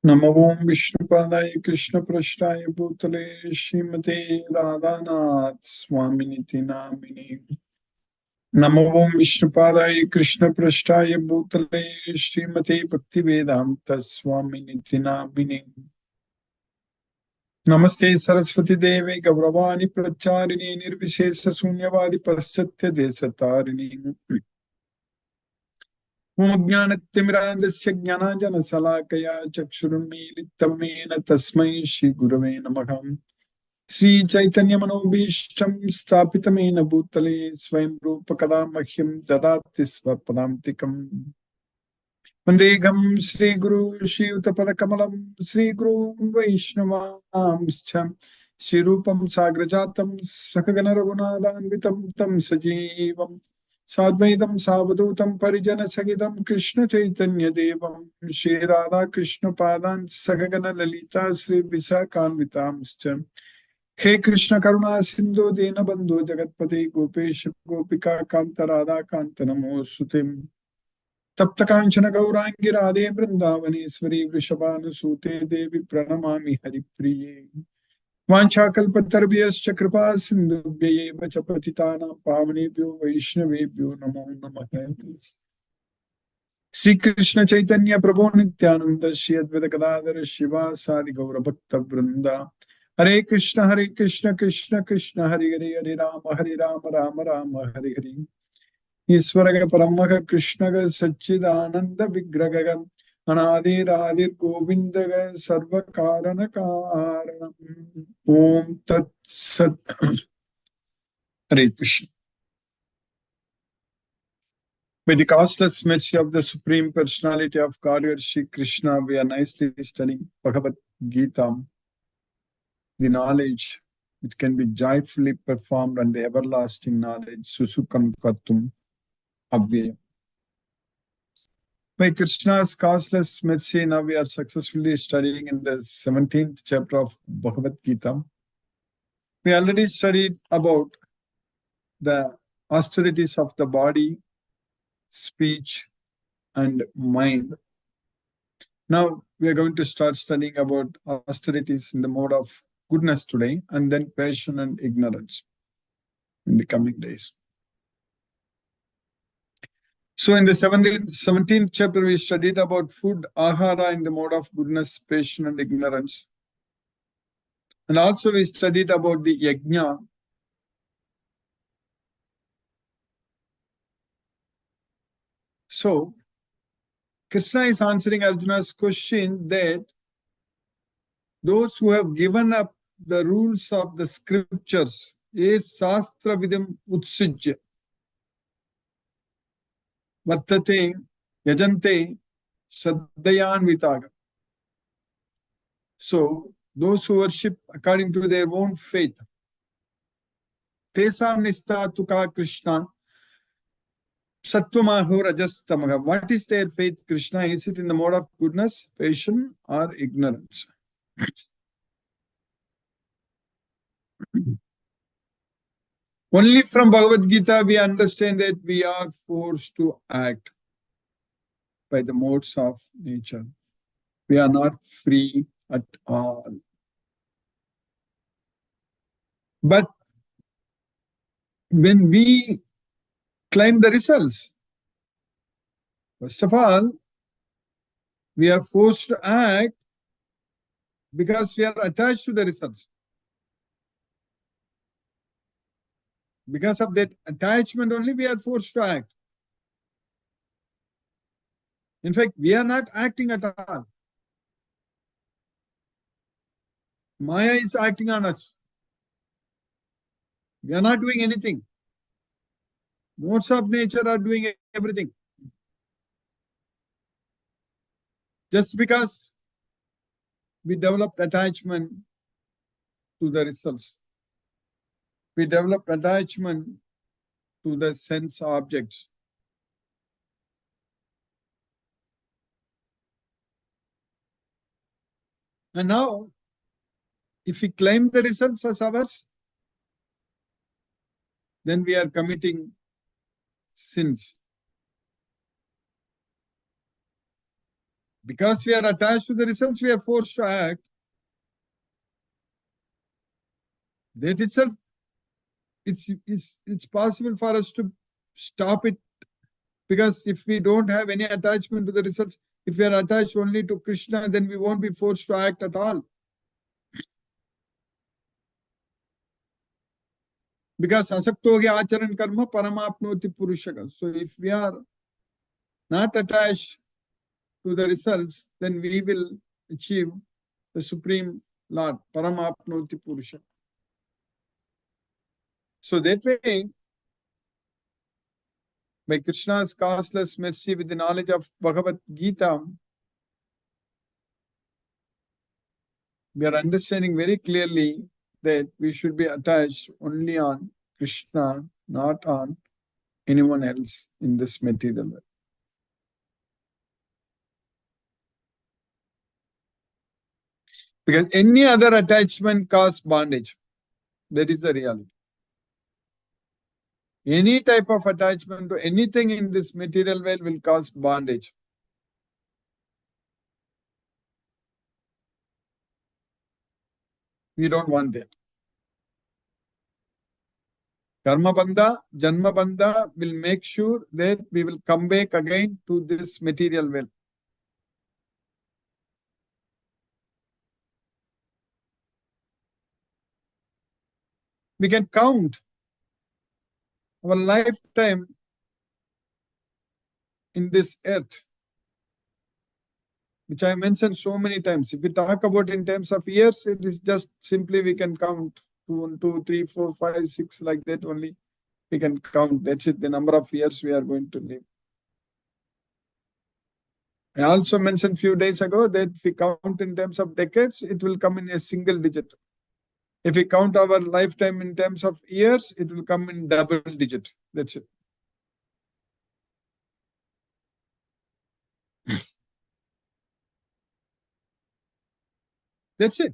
नमो विष्णुपादाय कृष्ण पृष्ठाय भूतले श्रीमते राधानाथ स्वामिनिति नामिने। नमो विष्णुपादाय कृष्ण पृष्ठाय भूतले श्रीमते भक्तिवेदांत स्वामिनिति नामिने। नमस्ते सरस्वती देवे गौरवाणी प्रचारिणे निर्विशेष शून्यवादी पाश्चात्य देशतारिणे। ज्ञानतिमिरान्धस्य ज्ञानाञ्जनशलाकया चक्षुरुन्मीलितं येन तस्मै श्रीगुरवे नमः। श्रीचैतन्यमनोभीष्टं स्थापितं येन भूतले स्वयं रूप कदा मह्यं ददाति स्वपदान्तिकम्। वन्देऽहं श्रीगुरु श्रीयुतपदकमलं श्रीगुरुं वैष्णवांश्च श्रीरूपं साग्रजातं सकगणरघुनाथान्वितं तं सजीवम् साद्वैतं सावधूतं परिजनसहितं कृष्णचैतन्यदेवं श्रीराधाकृष्णपादान् सकगण ललिता श्रीविशाखान्वितांश्च। हे कृष्ण करुणा सिन्धु दीनबन्धु जगत्पते गोपेश गोपिका कान्त राधाकान्त नमोऽस्तुते। तप्त कांचन गौरांगी राधे वृंदावनेश्वरी वृषभानुसूते देवी प्रणमामि हरिप्रिये। वाञ्छाकल्पतरुभ्यश्च कृपा सिन्धुभ्यैव च पतितानां पावनेभ्यो वैष्णवेभ्यो नमो नमः। श्रीकृष्ण चैतन्य प्रभो नित्यानंद श्री अद्वैत गदाधर शिवासादि गौरभक्तवृंद। हरे कृष्ण कृष्ण कृष्ण हरे हरे हरे राम राम राम हरे हरे। ईश्वर परमः कृष्ण सच्चिदानंद विग्रह अनादिरादिर गोविंद सर्व कारण कारणम्। ओम तत्सत्। हरे Krishna. By the causeless mercy of the Supreme Personality of Godhead, Shri Krishna, we are nicely studying Bhagavad Gita, the knowledge which can be joyfully performed and the everlasting knowledge, Susukam Kartum Avyayam. By Krishna's causeless mercy, now we are successfully studying in the 17th chapter of Bhagavad Gita. We already studied about the austerities of the body, speech, and mind. Now we are going to start studying about austerities in the mode of goodness today, and then passion and ignorance in the coming days. So in the 17th chapter, we studied about food, ahara in the mode of goodness, passion, and ignorance. And also we studied about the yajna. So Krishna is answering Arjuna's question that those who have given up the rules of the scriptures, is sastra vidam utsijya, vartate yajante saddayan vitaga. So those who worship according to their own faith, tesam nistatuka Krishna sattvamoho rajastamaga. What is their faith, Krishna? Is it in the mode of goodness, passion, or ignorance? Only from Bhagavad Gita we understand that we are forced to act by the modes of nature. We are not free at all. But when we claim the results, first of all, we are forced to act because we are attached to the results. Because of that attachment only, we are forced to act. In fact, we are not acting at all. Maya is acting on us. We are not doing anything. Modes of nature are doing everything. Just because we developed attachment to the results. We developed attachment to the sense objects. And now, if we claim the results as ours, then we are committing sins. Because we are attached to the results, we are forced to act. That itself, it's possible for us to stop it. Because if we don't have any attachment to the results, if we are attached only to Krishna, then we won't be forced to act at all. Because asaktoge acharan karma paramapnoti purushaka. So if we are not attached to the results, then we will achieve the Supreme Lord, paramapnoti purushaka. So that way, by Krishna's causeless mercy with the knowledge of Bhagavad Gita, we are understanding very clearly that we should be attached only on Krishna, not on anyone else in this material world. Because any other attachment causes bondage. That is the reality. Any type of attachment to anything in this material world will cause bondage. We don't want that. Karma bandha, janma bandha will make sure that we will come back again to this material world. We can count our lifetime in this earth, which I mentioned so many times. If we talk about in terms of years, it is just simply we can count 1, 2, 3, 4, 5, 6, like that only. We can count. That's it, the number of years we are going to live. I also mentioned a few days ago that if we count in terms of decades, it will come in a single digit. If we count our lifetime in terms of years, it will come in double digit. That's it. That's it.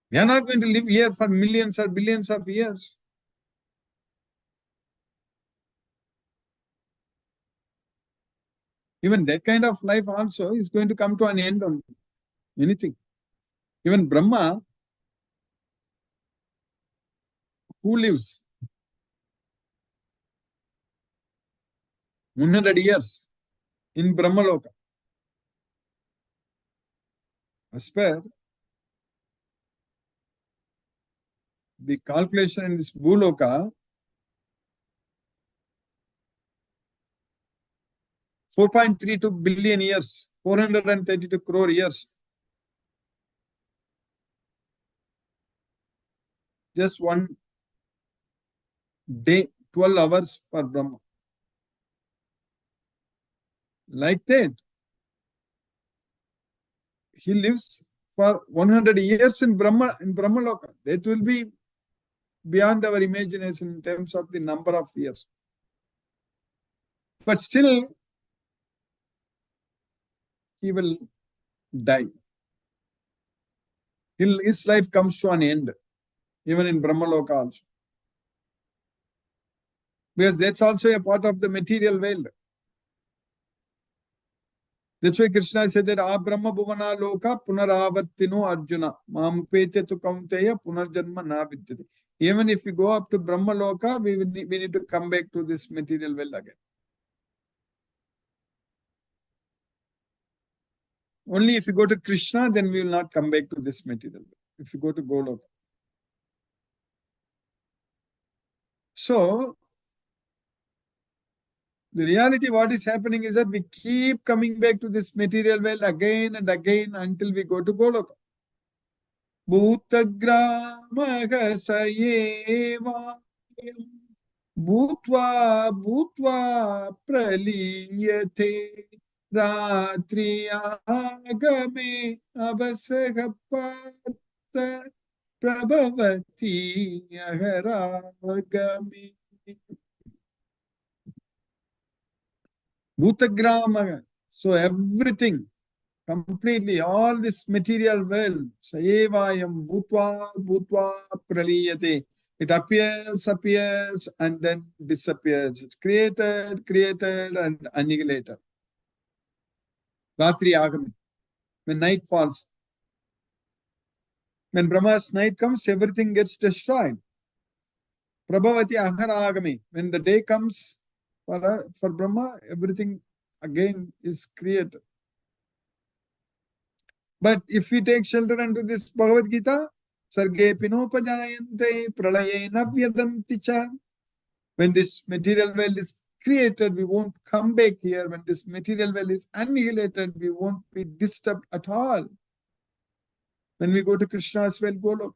We are not going to live here for millions or billions of years. Even that kind of life also is going to come to an end on anything. Even Brahma, who lives 100 years in Brahmaloka, as per the calculation in this Bhuloka, 4.32 billion years, 432 crore years. Just one day, 12 hours for Brahma. Like that, he lives for 100 years in Brahmaloka. That will be beyond our imagination in terms of the number of years. But still, he will die. His life comes to an end, even in Brahmaloka also. Because that's also a part of the material world. That's why Krishna said that Brahma Bhuvana Loka Punaravartino Arjuna Mamupete tu Kaunteya Punarjanma na vidyate. Even if we go up to Brahma Loka, we need to come back to this material world again. Only if you go to Krishna, then we will not come back to this material world. If you go to Goloka. So, the reality, what is happening is that we keep coming back to this material world again and again until we go to Goloka. Bhutagramah sayeva bhutva bhutva praliyate ratriyagame avasagapata prabhavati aharagame. Bhutagrama. So everything, completely, all this material world, Sayevayam Bhutva Bhutva Praliyate. It appears, and then disappears. It's created, and annihilated. Ratri Agami. When night falls, when Brahma's night comes, everything gets destroyed. Prabhavati Ahara Agami. When the day comes for Brahma, everything again is created. But if we take shelter under this Bhagavad Gita, Sarge Pinopajayante Pralaye Navyadanti cha. When this material world is created, we won't come back here. When this material world is annihilated, we won't be disturbed at all. When we go to Krishna's well, Golok.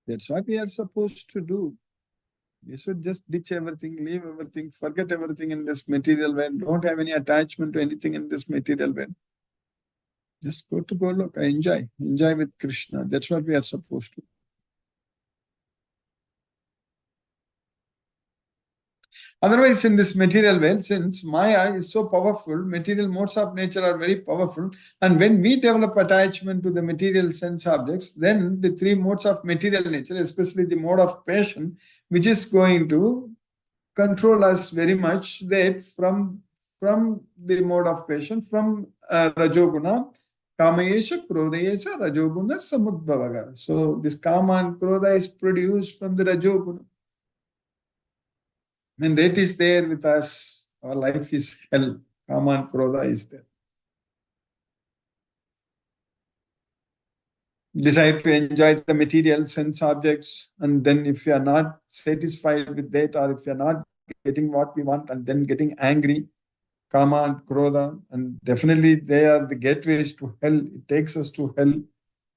That's what we are supposed to do. We should just ditch everything, leave everything, forget everything in this material world. Don't have any attachment to anything in this material world. Just go to Golok, enjoy with Krishna. That's what we are supposed to. Otherwise, in this material world, since Maya is so powerful, material modes of nature are very powerful, and when we develop attachment to the material sense objects, then the three modes of material nature, especially the mode of passion, which is going to control us very much, that from the mode of passion, from Rajoguna, Kamayesha, Krodayesha, Rajoguna, Samudbhavaga. So this Kama and Krodha is produced from the Rajoguna. When that is there with us, our life is hell. Kama and Krodha is there. Desire to enjoy the material sense objects, and then if you are not satisfied with that, or if you are not getting what we want, and then getting angry, Kama and Krodha, and definitely they are the gateways to hell. It takes us to hell.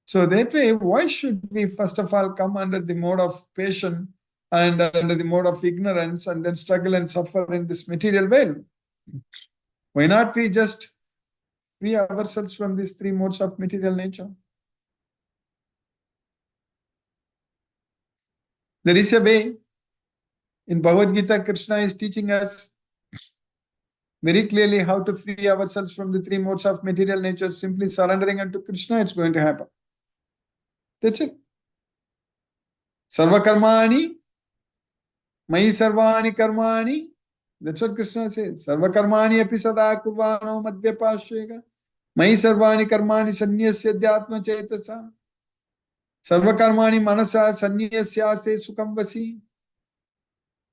So that way, why should we first of all come under the mode of passion and under the mode of ignorance, and then struggle and suffer in this material world? Why not we just free ourselves from these three modes of material nature? There is a way. In Bhagavad Gita, Krishna is teaching us very clearly how to free ourselves from the three modes of material nature. Simply surrendering unto Krishna, it's going to happen. That's it. Sarva karmani, Mai sarvani karmani. That's what Krishna says. Sarva karmani api sada kurvano madhya pashega. Mai sarvani karmani sanyasya dhyatma chetasa. Sarva karmani manasa sanyasya se sukham vasi.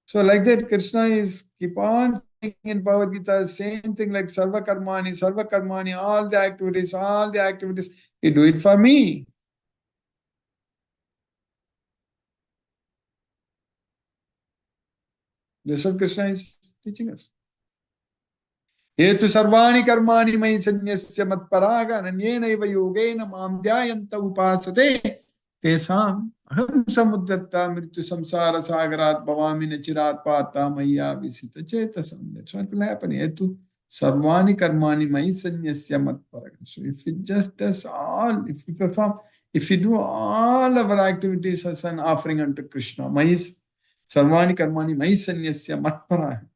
So like that, Krishna is keep on saying in Bhagavad Gita, same thing like sarva karmani, all the activities, you do it for me. That's what Krishna is teaching us. Hetu sarvani karmani mai sanyasya matparaga nanyenaiva yogena mam dhyayanta upasate tesam aham samudratta mrityu samsara sagarat bhavami nachirat pata maya visita chetasam. That's what will happen. Hetu sarvani karmani mai sanyasya matparaga. So if we just does all, if we do all our activities as an offering unto Krishna, sarvani karmani mai sanyasya matparaga.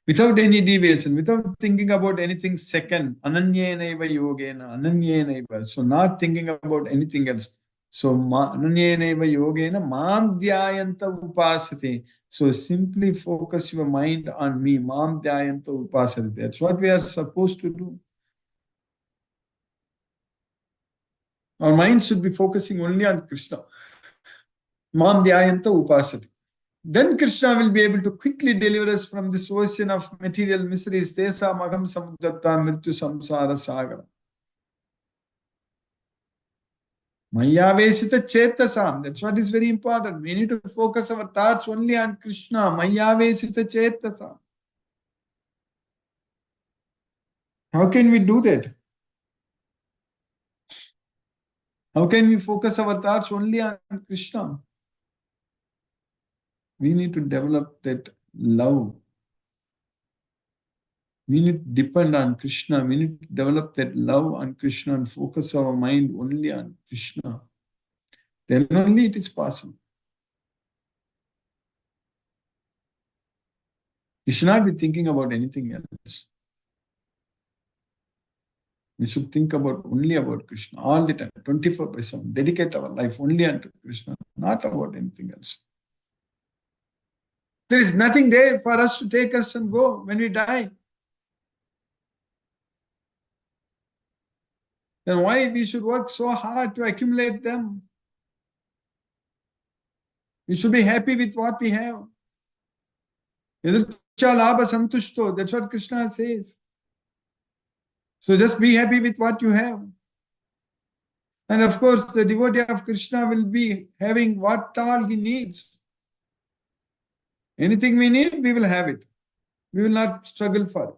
Without any deviation, without thinking about anything second, ananyenaiva yogena, ananyenaiva. So not thinking about anything else. So ananyenaiva yogena mam dhyayanta upasate. So simply focus your mind on me, mam dhyayanta upasate. That's what we are supposed to do. Our mind should be focusing only on Krishna. Mam dhyayanta upasate. Then Krishna will be able to quickly deliver us from this ocean of material miseries. Tesa magam samudratta mrityu samsara sagara. Mayavesita chetasam. That's what is very important. We need to focus our thoughts only on Krishna. Mayavesita chetasam. How can we do that? How can we focus our thoughts only on Krishna? We need to develop that love. We need to depend on Krishna. We need to develop that love on Krishna and focus our mind only on Krishna. Then only it is possible. You should not be thinking about anything else. We should think only about Krishna all the time, 24/7. Dedicate our life only unto Krishna, not about anything else. There is nothing there for us to take us and go when we die. Then why we should work so hard to accumulate them? We should be happy with what we have. That's what Krishna says. So just be happy with what you have. And of course, the devotee of Krishna will be having what all he needs. Anything we need, we will have it. We will not struggle for it.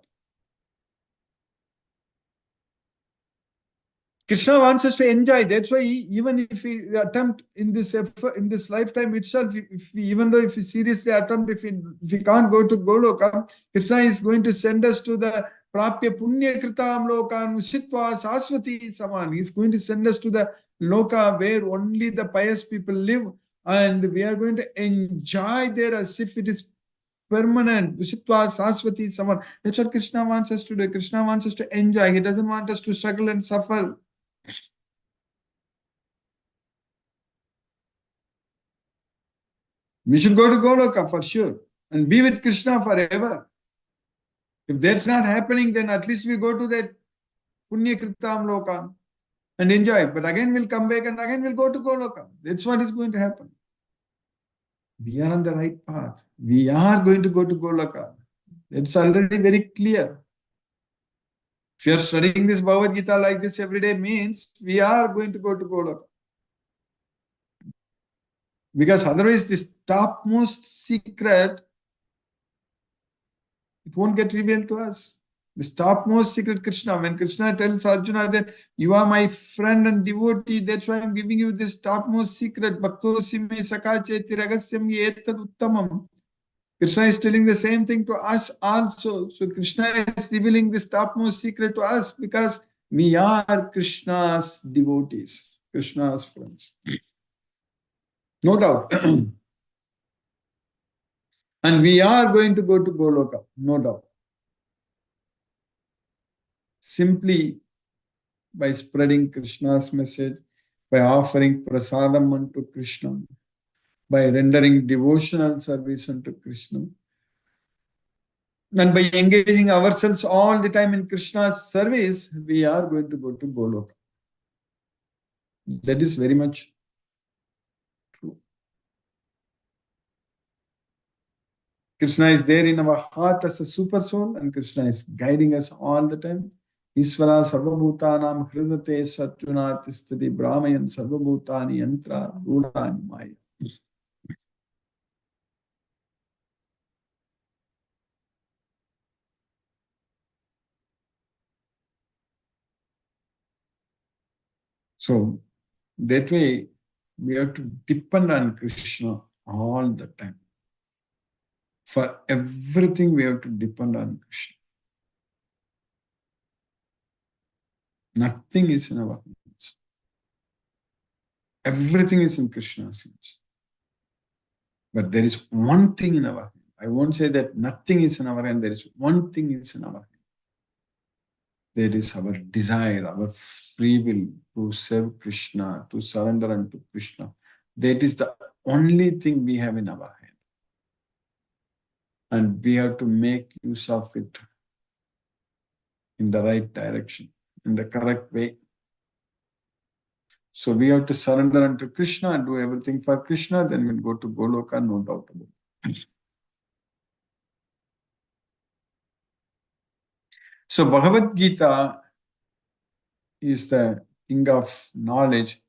Krishna wants us to enjoy. That's why even if we attempt in this effort, in this lifetime itself, even though if we seriously attempt, if we can't go to Goloka, Krishna is going to send us to the Prapya Punya Kritam Lokan Ushitva Saswati Saman. He's going to send us to the Loka where only the pious people live, and we are going to enjoy there as if it is permanent. Ushitva Saswati Saman. That's what Krishna wants us to do. Krishna wants us to enjoy. He doesn't want us to struggle and suffer. We should go to Goloka for sure and be with Krishna forever. If that's not happening, then at least we go to that Punya Kritam Lokan and enjoy it. But again, we'll come back and again we'll go to Goloka. That's what is going to happen. We are on the right path. We are going to go to Goloka. It's already very clear. If you are studying this Bhagavad Gita like this every day, means we are going to go to Goloka. Because otherwise, this topmost secret, it won't get revealed to us. This topmost secret, Krishna, when Krishna tells Arjuna that you are my friend and devotee, that's why I'm giving you this topmost secret. Bhaktosi me sakacheti ragasyam etad uttamam. Krishna is telling the same thing to us also. So Krishna is revealing this topmost secret to us because we are Krishna's devotees, Krishna's friends. No doubt. And we are going to go to Goloka, no doubt. Simply by spreading Krishna's message, by offering prasadam unto Krishna, by rendering devotional service unto Krishna, and by engaging ourselves all the time in Krishna's service, we are going to go to Goloka. That is very much true. Krishna is there in our heart as a super soul, and Krishna is guiding us all the time. Isvara sarvabhutanam hridate satyunatistati brahmayan sarvabhutani yantra gudani maya. So that way, we have to depend on Krishna all the time. For everything, we have to depend on Krishna. Nothing is in our hands. Everything is in Krishna's hands. But there is one thing in our hand. I won't say that nothing is in our hand. There is one thing is in our hand. That is our desire, our free will to serve Krishna, to surrender unto Krishna. That is the only thing we have in our hand. And we have to make use of it in the right direction, in the correct way. So we have to surrender unto Krishna and do everything for Krishna, then we'll go to Goloka, no doubt about it. So Bhagavad Gita is the king of knowledge.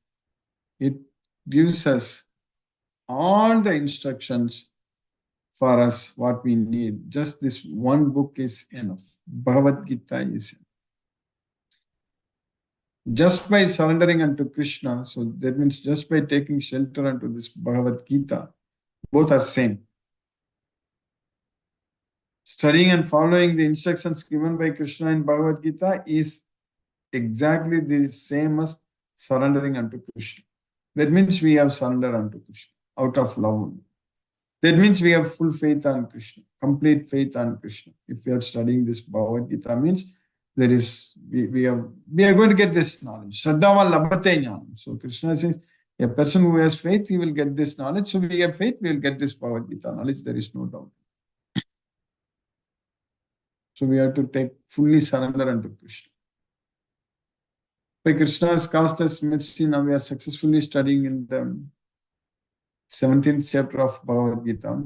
It gives us all the instructions for us, what we need. Just this one book is enough. Bhagavad Gita is enough. Just by surrendering unto Krishna, so that means just by taking shelter unto this Bhagavad Gita, both are same. Studying and following the instructions given by Krishna in Bhagavad Gita is exactly the same as surrendering unto Krishna. That means we have surrendered unto Krishna out of love. That means we have full faith on Krishna, complete faith on Krishna. If we are studying this Bhagavad Gita, means there is we are going to get this knowledge. Shraddhava labhate jnanam. So Krishna says, a person who has faith, he will get this knowledge. So we have faith, we will get this Bhagavad Gita knowledge. There is no doubt. So we have to take fully surrender unto Krishna. By Krishna's costless mercy, now we are successfully studying in the 17th chapter of Bhagavad Gita.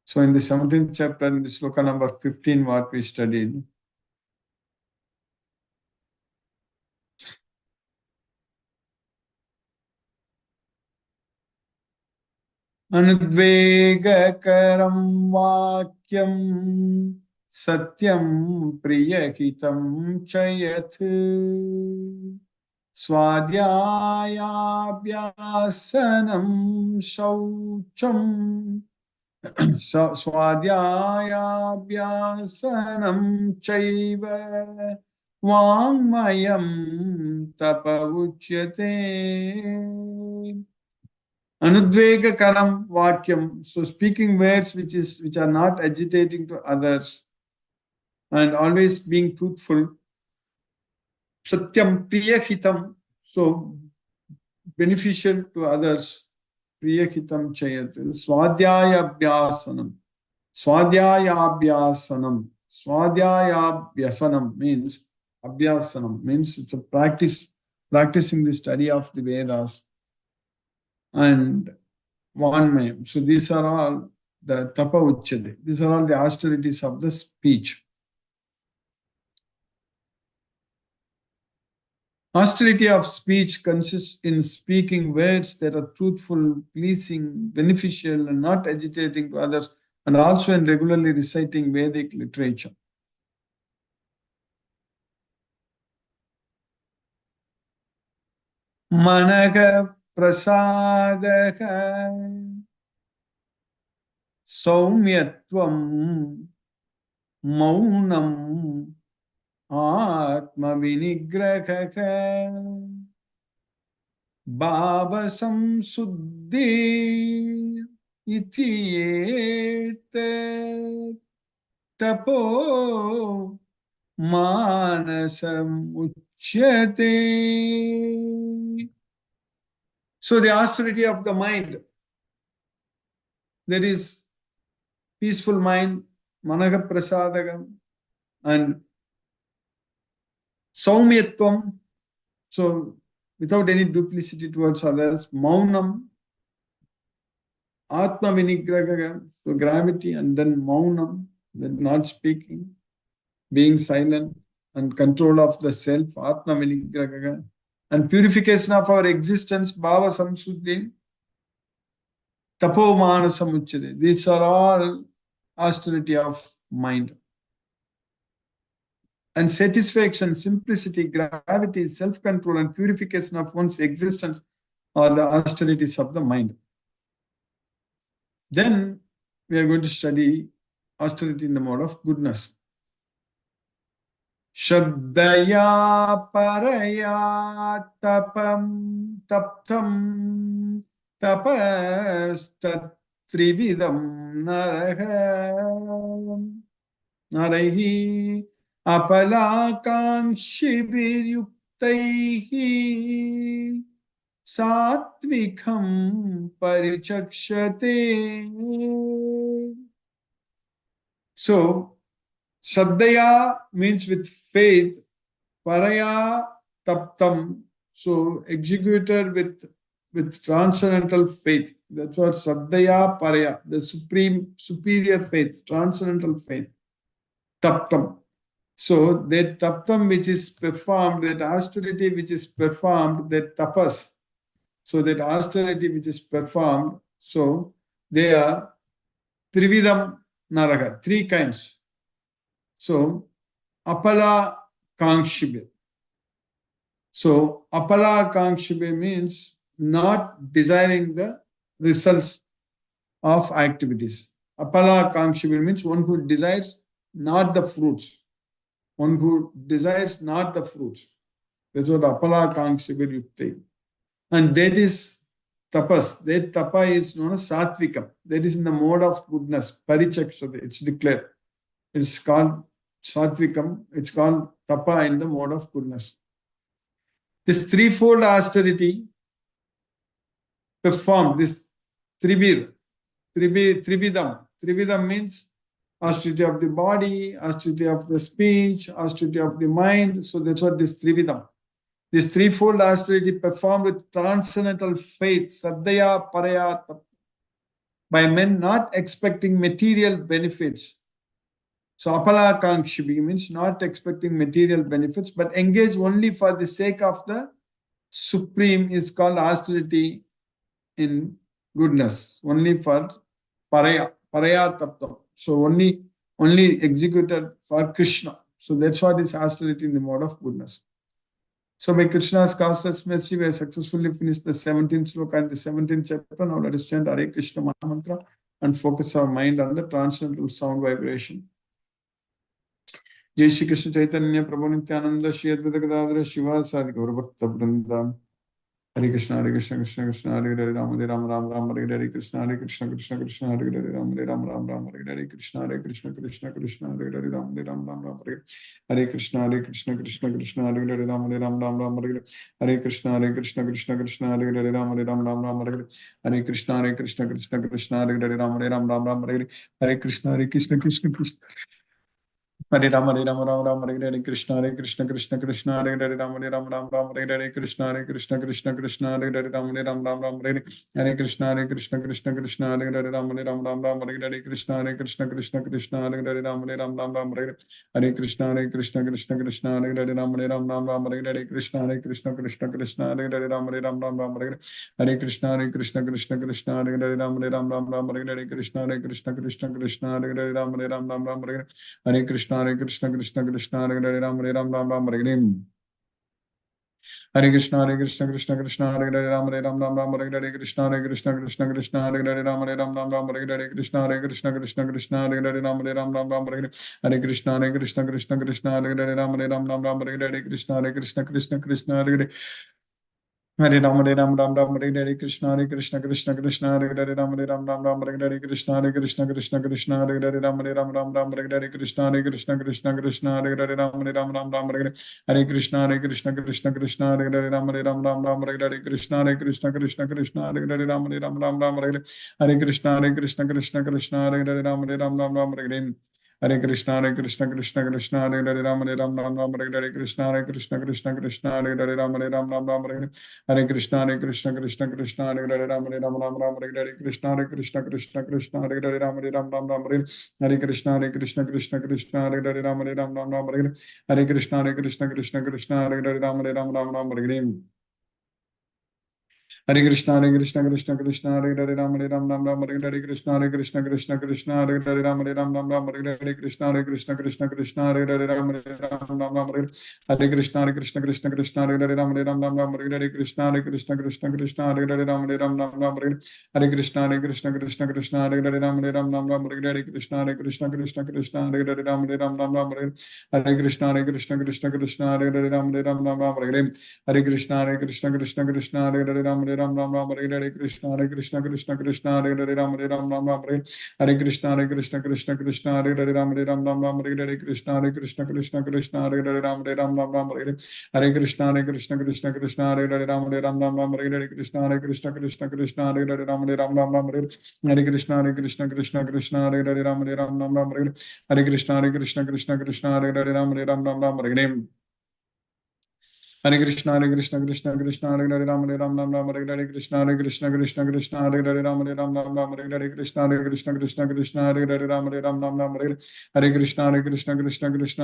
So in the 17th chapter, in the sloka number 15, what we studied, Anudvegakaram vakyam satyam priyahitam chayat swadhyayabhyasanam shaucham swadhyayabhyasanam chaiva vangmayam tapa uchyate. Anudvega karam vakyam. So speaking words which are not agitating to others and always being truthful. Satyam priyahitam. So beneficial to others. Priyahitam chayat. Swadhyaya abhyasanam. Swadhyaya abhyasanam. Swadhyaya abhyasanam means abhyasanam means it's a practicing the study of the Vedas. And Vanmayam. So these are all the tapa uchyate. These are all the austerities of the speech. Austerity of speech consists in speaking words that are truthful, pleasing, beneficial, and not agitating to others, and also in regularly reciting Vedic literature. Managa prasadaha saumyatvam maunam atma vinigrahaka bhava samsuddhi iti etat tapo manasam uchyate. So the austerity of the mind, that is peaceful mind, managa prasadagam, and saumyatvam, so without any duplicity towards others, maunam, atma vinigraha, so gravity, and then maunam, then not speaking, being silent, and control of the self, atma vinigraha, and purification of our existence, bhava samsuddhi, tapo manasam uchyate. These are all austerity of mind. And satisfaction, simplicity, gravity, self-control, and purification of one's existence are the austerities of the mind. Then we are going to study austerity in the mode of goodness. Shraddhaya paraya tapam taptam tapastat trividam narahi apalakankshibiryuktaihi satvikam parichakshate. So Shraddhaya means with faith, paraya taptam, so executed with transcendental faith. That's what Shraddhaya paraya, the superior faith, transcendental faith. Taptam. So that taptam which is performed, that austerity which is performed, that tapas, so that austerity which is performed, so they are trividam naraga, three kinds. So apala kankshibir. So apala kankshibir means not desiring the results of activities. Apala kankshibir means one who desires not the fruits. One who desires not the fruits. That's what apala kankshibir yukte. And that is tapas. That tapa is known as satvikam. That is in the mode of goodness. Parichakshate. It's declared. It's called satvikam. It's called tapa in the mode of goodness. This threefold austerity performed, this tribidam. Tribidam means austerity of the body, austerity of the speech, austerity of the mind. So that's what this Trividam. This threefold austerity performed with transcendental faith, Saddhaya Paraya, by men not expecting material benefits. So apalakankshi means not expecting material benefits, but engage only for the sake of the supreme is called austerity in goodness, only for paraya tattva. So only executed for Krishna. So that's what is austerity in the mode of goodness. So by Krishna's causeless mercy, we have successfully finished the 17th sloka and the 17th chapter. Now let us chant Hare Krishna Maha Mantra and focus our mind on the transcendental sound vibration. Jai Shri Krishna Chaitanya Prabhu Nityananda Shri Advaita Gadadhara Shiva Sadi Gaura Bhakta Vrinda. Hare Krishna Krishna Krishna Hare Hare Ram Ram Ram Hare Hare Krishna Krishna Krishna Hare Hare Ram Ram Ram Hare Hare Krishna Krishna Krishna Hare Hare Ram Ram Hare Hare Krishna Krishna Krishna Hare Hare Ram Ram Hare Hare Krishna Krishna Krishna Hare Hare Ram Ram Hare Hare Krishna Krishna Hare Hare Ram Ram Hare Hare Krishna Krishna Krishna Hare Ram Hare Hare Krishna Krishna Krishna Hare Hare Ram Hare Hare Krishna Krishna Hare Hare Ram Ram Hare Hare Krishna Krishna Hare Hare Ram Ram Hare Hare Krishna Krishna Hare Hare Ram Ram Hare Hare Krishna Krishna Hare Hare Ram Ram Hare Hare Krishna Krishna Hare Hare Ram Ram Hare Hare Krishna Krishna Hare Hare Ram Ram Hare Hare Krishna Krishna Hare Hare Ram Ram Hare Hare Krishna Krishna Hare Hare Ram Hare Hare Hare Krishna Krishna Hare Hare Ram Hare Hare Krishna Krishna Hare Hare Ram Hare Hare Krishna Krishna Hare Hare Ram Hare Hare Krishna Krishna Hare Hare Ram Hare Hare Krishna Krishna Hare Hare Hare Ram Hare Krishna Hare Ram Hare Krishna Krishna Hare Hare Ram Hare Krishna Krishna Hare Hare Ram Hare Krishna Krishna Hare Hare Ram Hare Krishna Krishna Hare Hare Ram Hare Krishna Krishna Hare Hare Ram Hare Krishna Krishna Hare Hare Ram Hare Krishna Krishna Hare Hare Ram Hare Krishna Krishna Hare Hare Ram Hare Krishna Krishna Hare Hare Ram Hare Krishna Krishna Hare Hare Ram Hare Krishna Krishna Hare Hare Ram Hare Hare Krishna Hare Hare Ram Hare Krishna Krishna Hare Hare Ram Hare Krishna Krishna Hare Hare Ram Hare Krishna Krishna Hare Hare Ram Hare Krishna Krishna Hare Hare Ram Hare Krishna Krishna Hare Hare Ram Hare Krishna Krishna Hare Hare Ram Hare Krishna Krishna Hare Hare Ram Hare Krishna Hare Hare Ram Hare Hare Krishna Krishna Hare Hare Ram Hare Krishna Krishna Hare Hare Ram Hare Krishna Krishna Hare Hare Ram Hare Krishna Krishna Hare Hare Ram Hare Krishna Krishna Hare Hare Ram Hare Krishna Krishna Hare Hare Ram Hare Krishna Krishna Hare Hare Ram Hare Hare Krishna Krishna Hare Hare Ram Hare Hare Krishna Krishna Hare Hare Ram Hare Krishna Krishna Hare Hare Ram Hare Krishna Krishna Hare Hare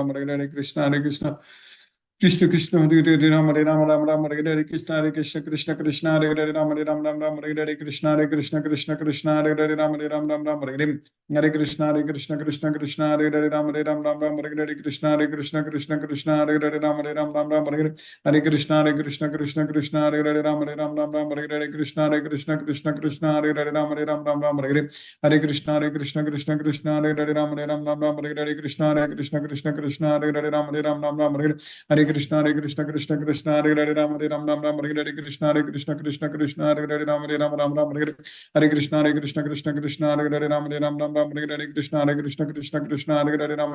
Ram Hare Krishna Krishna Hare Ram Hare Krishna Hare Hare Ram Hare Krishna Krishna Hare Hare Ram Hare Krishna Krishna Hare Hare Ram Hare Krishna Krishna Hare Hare Ram Hare Krishna Krishna Hare Hare Ram Hare Krishna Krishna Hare Hare Ram Hare Krishna Krishna Hare Hare Ram Hare Krishna Krishna Hare Hare Ram Hare Krishna Krishna Hare Hare Ram Hare Krishna Krishna Hare Hare Ram Hare Krishna Krishna Hare Hare Ram Hare Krishna Krishna Hare Hare Ram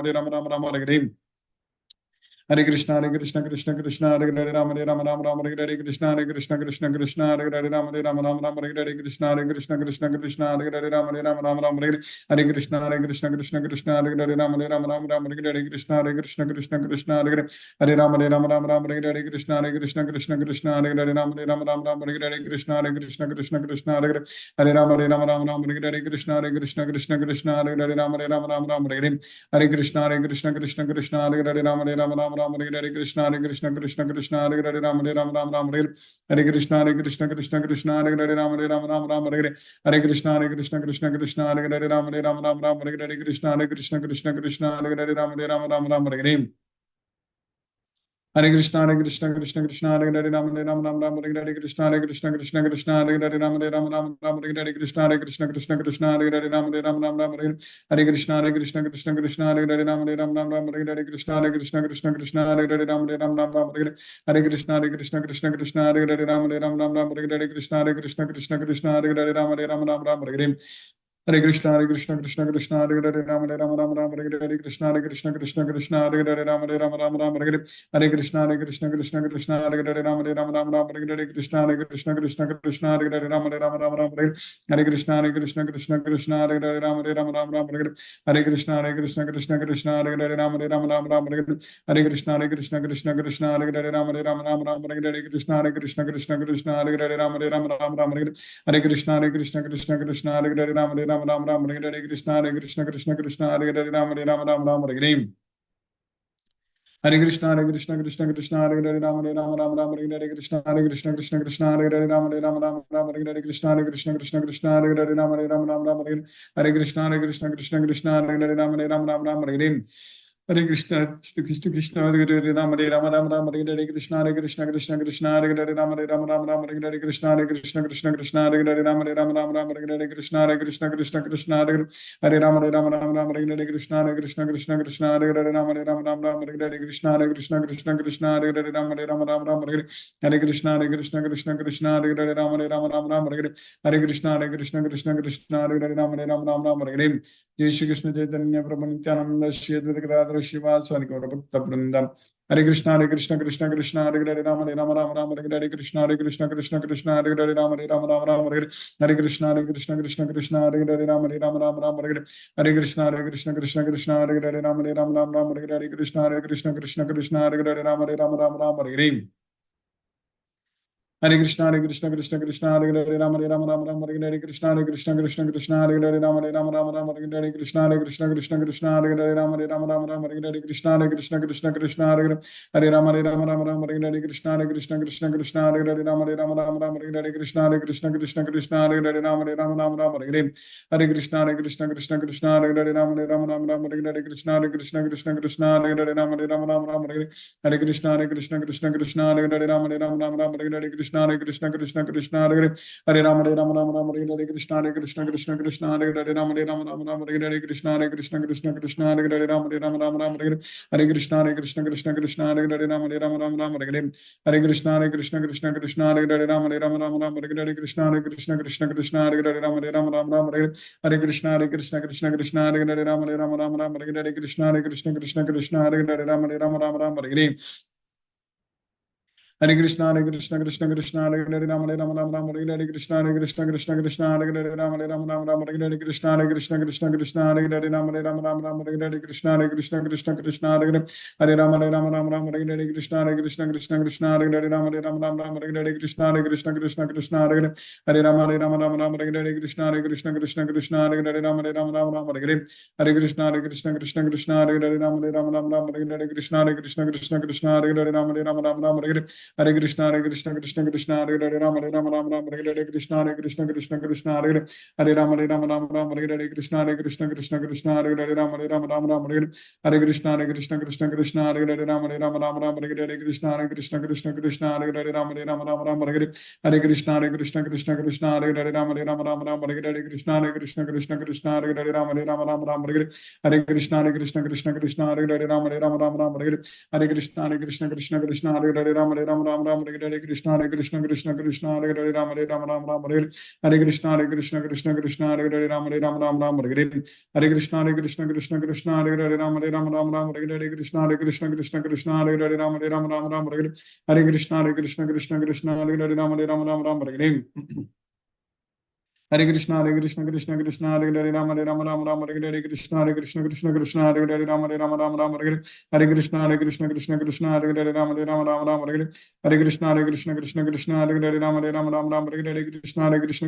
Hare Hare Krishna, Hare Krishna, Krishna Krishna, Hare Hare, Ram Hare Ram, Ram Ram, Hare Hare Krishna, Hare Krishna, Krishna Krishna, Hare Hare, Ram Hare Ram, Ram Ram, Hare Hare Krishna, Hare Krishna, Krishna Krishna, Hare Hare, Ram Hare Ram, Ram Ram, Hare Hare, Hare Krishna, Hare Krishna, Krishna Krishna, Hare Hare, Ram Hare Ram, Ram Ram, Hare Hare Krishna, Hare Krishna, Krishna Krishna, Hare Hare, Hare Ram, Hare Ram, Ram Ram, Hare Hare Krishna, Hare Krishna, Krishna Krishna, Hare Hare, Ram Hare Ram, Ram Ram, Hare Hare Krishna, Hare Krishna, Krishna Krishna, Hare Hare, Hare Ram, Hare Ram, Ram Ram, Hare Hare Krishna, Hare Krishna, Krishna Krishna, Hare Hare, Ram Hare Ram, Ram Ram, Hare Hare, Hare Krishna, Hare Krishna, Krishna Krishna, Hare Hare, Ram Hare Ram, Ram Ram, Hare Hare Krishna, Hare Krishna, Krishna Krishna, Hare Hare, Ram Hare Ram, Ram Ram, Hare Hare, Hare Krishna, Hare Krishna, Krishna Krishna, Hare Hare, Ram Hare Ram, Ram Ram, Hare Hare, Hare Krishna, Hare Krishna, Krishna Krishna, Hare Hare, Ram Hare Ram, Ram Ram, Hare Hare Krishna, Hare Krishna, Krishna Krishna, Hare Hare, Ram Hare Ram, Ram Ram, Hare Hare. Hare Krishna, Hare Krishna, Krishna Krishna, Hare Hare, Ram Hare Ram, Ram Ram, Hare Hare Krishna, Hare Krishna, Krishna Krishna, Hare Hare, Ram Hare Ram, Ram Ram, Hare Hare Krishna, Hare Krishna, Krishna Krishna, Hare Hare, Ram Hare Ram, Ram Ram, Hare Hare, Hare Krishna, Hare Krishna, Krishna Krishna, Hare Hare, Ram Hare Ram, Ram Ram, Hare Hare Krishna, Hare Krishna, Krishna Krishna, Hare Hare, Ram Hare Ram, Ram Ram, Hare Hare, Hare Krishna, Hare Krishna, Krishna Krishna, Hare Hare, Ram Hare Ram, Ram Ram, Hare Hare Krishna, Hare Krishna, Krishna Krishna, Hare Hare, Ram Hare Ram, Ram Ram, Hare Hare. Hare Krishna, Hare Krishna, Krishna Krishna, Hare Hare, Ram Hare Ram, Ram Ram, Hare Hare, Hare Krishna, Hare Krishna, Krishna Krishna, Hare Hare, Ram Hare Ram, Ram Ram, Hare Hare, Hare Krishna, Hare Krishna, Krishna Krishna, Hare Hare, Ram Hare Ram, Ram Ram, Hare Hare, Krishna, Hare Krishna, Krishna Krishna, Hare Hare, Ram Hare Ram, Ram Ram, Hare Hare, Hare Krishna, Hare Krishna, Krishna Krishna, Hare Hare, Ram Hare Ram, Ram Ram, Hare Hare, Hare Krishna, Hare Krishna, Krishna Krishna, Hare Hare, Ram Hare Ram, Ram Ram, Hare Hare, Hare Krishna, Hare Krishna, Krishna Krishna, Hare Hare, Ram Hare Ram, Ram Ram, Hare Hare, Krishna, Hare Krishna, Krishna Krishna, Hare Hare, Ram Hare Ram, Ram Ram, Hare Hare, Hare Krishna, Hare Krishna, Krishna Krishna, Hare Hare, Ram Hare Ram, Ram Ram, Hare Hare, Krishna, Hare Krishna, Krishna Krishna, Hare Hare, Ram Hare Ram, Ram Ram, Hare Hare. Hare Krishna, Hare Krishna, Krishna Krishna, Hare Hare, Ram Hare Ram, Ram Ram, Hare Hare, Krishna, Hare Krishna, Krishna Krishna, Hare Hare, Ram Hare Ram, Ram Ram, Hare Hare, Krishna, Hare Krishna, Krishna Krishna, Hare Hare, Ram Hare Ram, Ram Ram, Hare Hare, Hare Krishna, Hare Krishna, Krishna Krishna, Hare Hare, Ram Hare Ram, Ram Ram, Hare Hare. Hare Krishna, Krishna Krishna, Hare Hare, Ram Hare Ram, Ram Ram, Hare Hare, Krishna, Hare Krishna, Krishna Krishna, Hare Hare, Ram Hare Ram, Ram Ram, Hare Hare, Krishna, Hare Krishna, Krishna Krishna, Hare Hare, Ram Hare Ram, Ram Ram, Hare Hare, Krishna, Hare Krishna, Krishna Krishna, Hare Hare, Hare Ram Hare Ram, Ram Ram, Hare Hare, Krishna, Hare Krishna, Krishna Krishna, Hare Hare, Ram Hare Ram, Ram Ram, Hare Hare, Krishna, Hare Krishna, Krishna Krishna, Hare Hare, Ram Hare Ram, Ram Ram, Hare Hare, Hare Krishna, Hare Krishna, Krishna Krishna, Hare Hare, Ram Hare Ram, Ram Ram, Hare Hare, Hare Krishna, Hare Krishna, Krishna Krishna, Hare Hare, Ram Hare Ram, Ram Ram, Hare Hare. Jai Shri Krishna Chaitanya Prabhu Nityananda Shri Advaita Gadadhara Shivasari Gaura Bhakta Vrindam. Hare Krishna, Hare Krishna, Krishna Krishna, Hare Hare, Ram Hare Ram, Ram Ram, Hare Hare, Krishna, Hare Krishna, Krishna Krishna, Hare Hare, Ram Hare Ram, Ram Ram, Hare Hare, Hare Krishna, Hare Krishna, Krishna Krishna, Hare Hare, Ram Hare Ram, Ram Ram, Hare Hare, Hare Krishna, Hare Krishna, Krishna Krishna, Hare Hare, Ram Hare Ram, Ram Ram, Hare Hare, Krishna, Hare Krishna, Krishna Krishna, Hare Hare, Ram Hare Ram, Ram Ram, Hare Hare. Hare Krishna, Hare Krishna, Krishna Krishna, Hare Hare, Ram Hare Ram, Ram Ram, Hare Hare, Krishna, Hare Krishna, Krishna Krishna, Hare Hare, Ram Hare Ram, Ram Ram, Hare Hare, Krishna, Hare Krishna, Krishna Krishna, Hare Hare, Ram Hare Ram, Ram Ram, Hare Hare, Krishna, Hare Krishna, Krishna Krishna, Hare Hare, Hare Ram Hare Ram, Ram Ram, Hare Hare, Krishna, Hare Krishna, Krishna Krishna, Hare Hare, Ram Hare Ram, Ram Ram, Hare Hare, Krishna, Hare Krishna, Krishna Krishna, Hare Hare, Ram Hare Ram, Ram Ram, Hare Hare, Hare Krishna, Hare Krishna, Krishna Krishna, Hare Hare, Ram Hare Ram, Ram Ram, Hare Hare, Krishna, Hare Krishna, Krishna Krishna, Hare Hare, Ram Hare Ram, Ram Ram, Hare Hare, Hare Krishna, Hare Krishna, Krishna Krishna, Hare Hare, Ram Hare Ram, Ram Ram, Hare Hare, Krishna, Hare Krishna, Krishna Krishna, Hare Hare, Hare Ram, Hare Ram, Ram Ram, Hare Hare, Krishna, Hare Krishna, Krishna Krishna, Hare Hare, Ram Hare Ram, Ram Ram, Hare Hare, Krishna, Hare Krishna, Krishna Krishna, Hare Hare, Ram Hare Ram, Ram Ram, Hare Hare, Hare Krishna, Hare Krishna, Krishna Krishna, Hare Hare, Ram Hare Ram, Ram Ram, Hare Hare, Hare Krishna, Hare Krishna, Krishna Krishna, Hare Hare, Ram Hare Ram, Ram Ram, Hare Hare, Krishna, Hare Krishna, Krishna Krishna, Hare Hare, Ram Hare Ram, Ram Ram, Hare Hare, Hare Krishna, Hare Krishna, Krishna Krishna, Hare Hare, Ram Hare Ram, Ram Ram, Hare Hare, Krishna, Hare Krishna, Krishna Krishna, Hare Hare, Ram Hare Ram, Ram Ram, Hare Hare. Hare Krishna, Hare Krishna, Krishna Krishna, Hare Hare, Ram Hare Ram, Ram Ram, Hare Hare, Krishna, Hare Krishna, Krishna Krishna, Hare Hare, Ram Hare Ram, Ram Ram, Hare Hare, Krishna, Hare Krishna, Krishna Krishna, Hare Hare, Ram Hare Ram, Ram Ram, Hare Hare, Krishna, Hare Krishna, Krishna Krishna, Hare Hare, Hare Ram, Hare Ram, Ram Ram, Hare Hare, Krishna, Hare Krishna, Krishna Krishna, Hare Hare, Ram Hare Ram, Ram Ram, Hare Hare, Krishna, Hare Krishna, Krishna Krishna, Hare Hare, Hare Ram, Hare Ram, Ram Ram, Hare Hare, Krishna, Hare Krishna, Krishna Krishna, Hare Hare, Ram Hare Ram, Ram Ram, Hare Hare, Hare Krishna, Hare Krishna, Krishna Krishna, Hare Hare, Ram Hare Ram, Ram Ram, Hare Hare, Krishna, Hare Krishna, Krishna Krishna, Hare Hare, Ram Hare Ram, Ram Ram, Hare Hare, Hare Krishna, Hare Krishna, Krishna Krishna, Hare Hare, Ram Hare Ram, Ram Ram, Hare Hare, Krishna, Hare Krishna, Krishna Krishna, Hare Hare, Hare Ram, Hare Ram, Ram Ram, Hare Hare, Krishna, Hare Krishna, Krishna Krishna, Hare Hare, Ram Hare Ram, Ram Ram, Hare Hare, Hare Krishna, Hare Krishna, Krishna Krishna, Hare Hare, Ram Hare Ram, Ram Ram, Hare Hare, Krishna, Hare Krishna, Krishna Krishna, Hare Hare, Ram Hare Ram, Ram Ram, Hare Hare, Hare Krishna, Hare Krishna, Krishna Krishna, Hare Hare, Ram Hare Ram, Ram Ram, Hare Hare, Krishna, Hare Krishna, Krishna Krishna, Hare Hare, Ram Hare Ram, Ram Ram, Hare Hare, Hare Krishna, Hare Krishna, Krishna Krishna, Hare Hare, Ram Hare Ram, Ram Ram, Hare Hare, Hare Krishna, Hare Krishna, Krishna Krishna, Hare Hare, Ram Hare Ram, Ram Ram Ram Hare Krishna Krishna Krishna Hare Hare Ram Ram Ram Hare Hare Krishna Krishna Hare Hare Ram Ram Ram Hare Hare Krishna Krishna Hare Hare Ram Ram Ram Hare Krishna Krishna Hare Hare Ram Ram Ram Hare Hare Krishna Krishna Hare Hare Ram Ram Ram Hare Hare Krishna Krishna Krishna Hare Hare Ram Ram Hare Hare Krishna Krishna Hare Hare Ram Ram Hare Hare Krishna Krishna Hare Hare Ram Ram Hare Hare Krishna Krishna Hare Hare Ram Ram Hare Hare Krishna Krishna Hare Hare Ram Ram Hare Hare Krishna Hare Hare Ram Ram Hare Hare Krishna Krishna Hare Hare Ram Ram Hare Hare Krishna Hare Hare Ram Ram Hare Hare Krishna Hare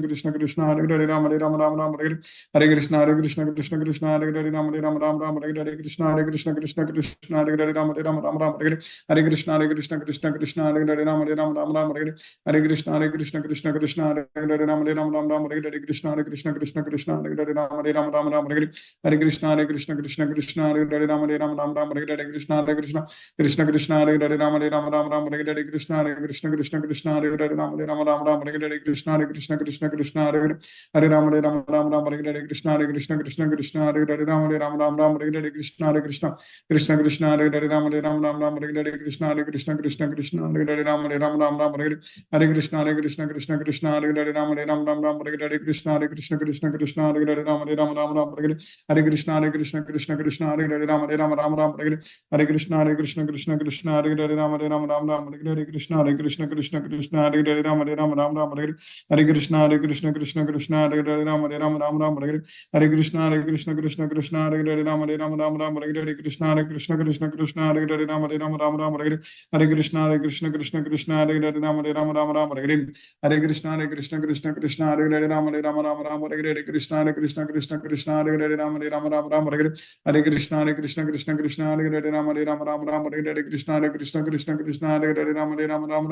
Ram Hare Krishna Hare Ram Hare Krishna Hare Ram Hare Krishna Hare Ram Hare Krishna Hare Ram Hare Krishna Hare Ram Hare Krishna Hare Ram Hare Krishna Hare Krishna Hare Ram Hare Krishna Hare Ram Krishna Hare Ram Hare Krishna Hare Hare Krishna Hare Hare Krishna Hare Krishna Hare Hare Krishna Hare Krishna Hare Hare Krishna Hare Hare Krishna Hare Hare Krishna Hare Hare Hare Krishna Hare Hare Krishna Hare Hare Krishna Hare Hare Krishna Hare Krishna Hare Hare Krishna Hare Hare Krishna Hare Ram Hare Krishna Hare Krishna Hare Krishna Hare Hare Krishna Hare Hare Krishna Hare Krishna Hare Hare Krishna, Hare Krishna, Krishna Krishna, Hare Hare Ram, Hare Ram, Ram Ram, Hare Hare. Hare Krishna, Hare Krishna, Krishna Krishna, Hare Hare Ram, Hare Ram, Ram Ram, Hare Hare Krishna, Hare Krishna, Krishna Krishna, Hare Hare Ram, Hare Ram, Ram Ram, Hare Hare. Hare Krishna, Hare Krishna, Krishna Krishna, Hare Hare Ram, Hare Ram, Ram Ram, Hare Hare Krishna, Hare Krishna, Krishna Krishna, Hare Hare Ram, Hare Ram, Ram Ram, Hare Hare. Hare Krishna, Hare Krishna, Krishna Krishna, Hare Hare Ram, Hare Ram, Ram Ram, Hare Hare. Hare Krishna,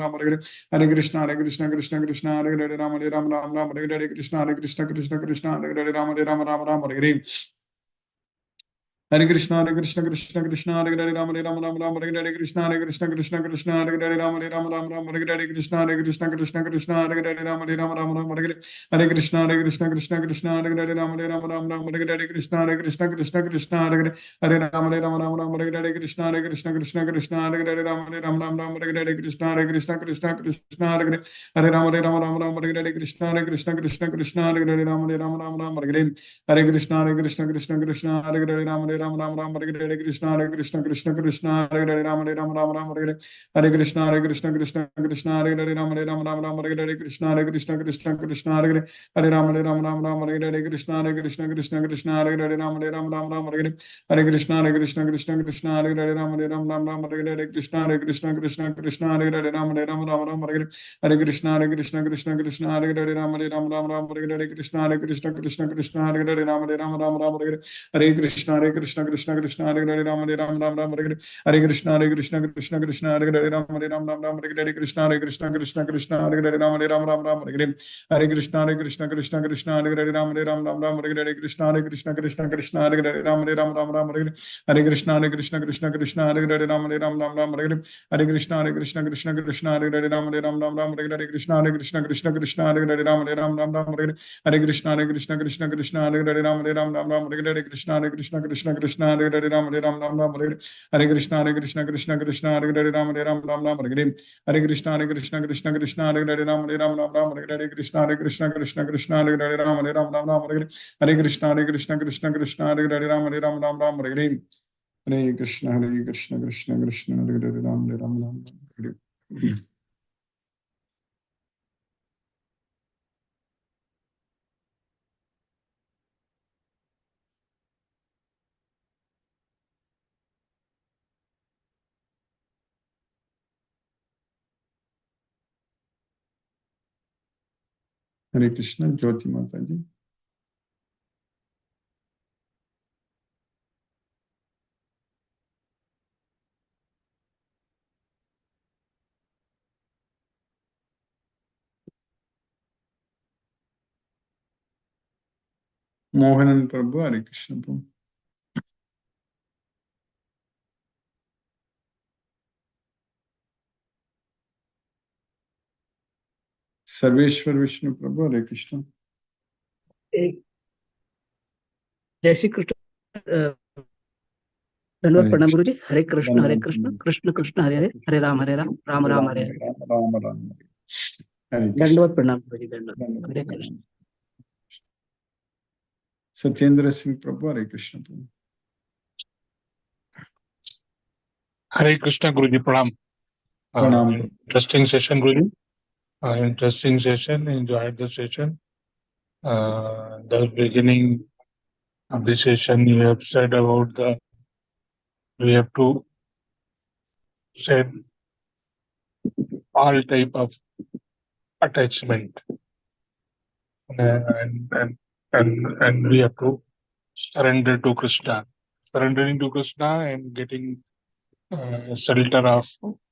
Hare Krishna, Krishna Krishna, Hare Hare Ram, Hare Ram, Ram Ram, Hare Hare Krishna, Hare Krishna, Krishna Krishna, Hare Hare Ram, Hare Ram, Ram Ram, Hare Hare. Hare Krishna, Hare Krishna, Krishna Krishna, Hare Hare Ram, Hare Ram, Ram Ram, Hare Hare Krishna, Hare Krishna, Krishna Krishna, Hare Hare Ram, Hare Ram, Ram Ram, Hare Hare. Hare Krishna, Hare Krishna, Krishna Krishna, Hare Hare Ram, Hare Ram, Ram Ram, Hare Hare. Hare Krishna, Hare Krishna, Krishna Krishna, Hare Hare Ram, Hare Ram, Ram Ram, Hare Hare Krishna, Hare Krishna, Krishna Krishna, Hare Hare Ram, Hare Ram, Ram Ram, Hare Hare. Hare Krishna, Hare Krishna, Krishna Krishna, Hare Hare Ram, Hare Ram, Ram Ram, Hare Hare. Hare Krishna, Hare Krishna, Krishna Krishna, Hare Hare Ram, Hare Ram, Ram Ram, Hare Hare. Hare Krishna, Jyoti Mata ji. Mohanan Prabhu, Hare Krishna Prabhu. Sarveshwar Vishnu Prabhu, Hare Krishna. एक जय Shri Krishna Dandavat Hare Pranam Krishna. Guruji. Hare Krishna, Hare Krishna, Krishna Krishna, Hare Hare, Hare Ram, Hare Ram, Ram Ram, Hare Hare. Ram Ram. Hare Krishna. Dandavat Pranam Guruji, Dandavat. Hare Krishna. Satyendra Singh Prabhu, Hare Krishna Prabhu. Hare Krishna Guruji, Pranam. Pranam. Interesting session, Guruji. Interesting session. Enjoyed the session. The beginning of the session, you have said about we have to set all type of attachment, and we have to surrender to Krishna. Surrendering to Krishna and getting shelter of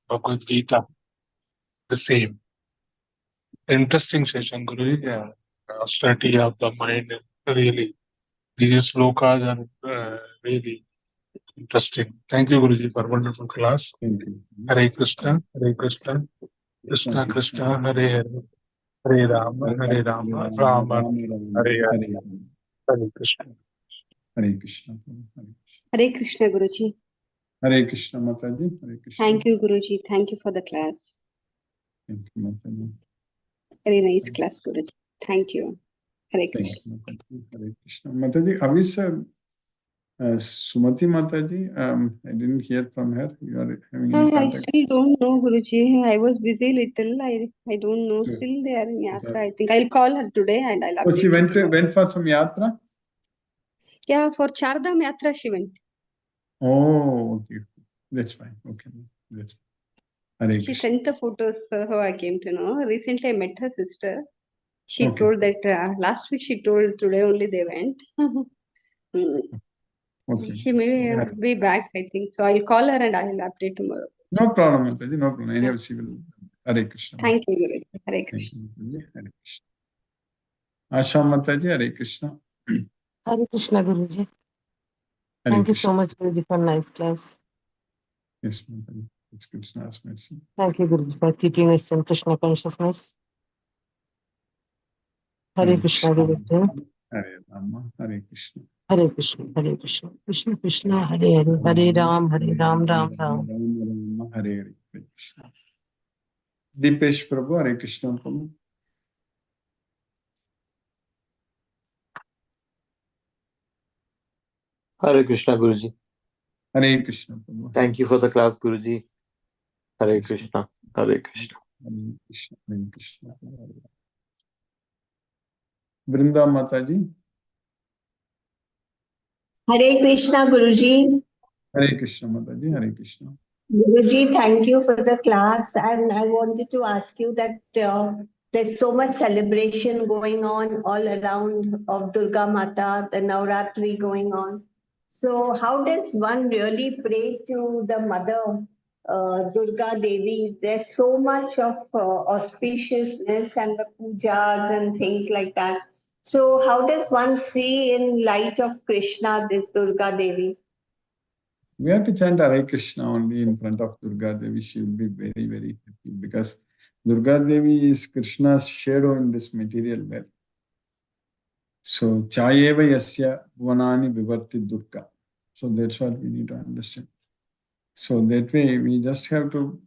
Bhagavad Gita, the same. Interesting session, Guruji. Austerity of the mind, really. These slokas are really interesting. Thank you, Guruji, for wonderful class. Thank you. Hare Krishna, Hare Krishna, Krishna Krishna, Hare Hare, Hare Rama, Hare Rama, Rama, Hare Hare, Hare Krishna. Hare Krishna. Hare Krishna, Guruji. Hare Krishna, Mataji. Hare Krishna. Thank you, Guruji. Thank you for the class. Thank you, Mataji. Very nice class, Guruji. Thank you. Hare Krishna. Thank you, Mataji. Hare Krishna. Mataji, how is Sumati Mataji? I didn't hear from her. You are having any I contact? still don't know, Guruji. I was busy little. I don't know. Sure. Still they are in Yatra. I think I'll call her today and I'll update. Oh, she went for some yatra? Yeah, for Chardham Yatra she went. Oh, okay. That's fine. Okay. That's Hare She Krishna. sent the photos, how I came to know. Recently I met her sister. She Okay. told that last week she told today only they went. Okay. She may be back, I think. So I'll call her and I'll update tomorrow. No problem, Mataji. No problem. Anyhow, she will. Hare Krishna. Thank you, Guruji. Hare Thank Krishna. you, Mataji. Hare Krishna. Asha Mataji, Hare Krishna. Hare Krishna, Guruji. Hare Thank you so Krishna. much, Guruji, for nice class. Yes, Mataji. It's Krishna's mercy. Thank you, Guruji, for keeping us in Krishna consciousness. Hare Krishna, Guruji. Hare Rama, Hare Krishna. Hare Krishna, Hare Krishna. Krishna Krishna, Hare Hare, Hare Ram, Ram, Ram. Rama, Hare Hare. Krishna. Deepesh Prabhu, Hare Krishna Prabhu. Hare Krishna, Guruji. Hare Krishna Prabhu. Thank you for the class, Guruji. Hare Yes, Krishna. Hare Krishna. Hare Krishna. Hare Krishna. Brinda Mataji. Hare Krishna, Guruji. Hare Krishna Mataji. Hare Krishna. Guruji, thank you for the class. And I wanted to ask you that there's so much celebration going on all around of Durga Mata, the Navratri going on. So how does one really pray to the mother, Durga Devi? There's so much of auspiciousness and the pujas and things like that. So how does one see in light of Krishna this Durga Devi? We have to chant Hare Krishna only in front of Durga Devi. She will be very, very happy because Durga Devi is Krishna's shadow in this material world. So, Chayeva Yasya Bhuvanani Vivarti Durga. So, that's what we need to understand. So, that way, we just have to,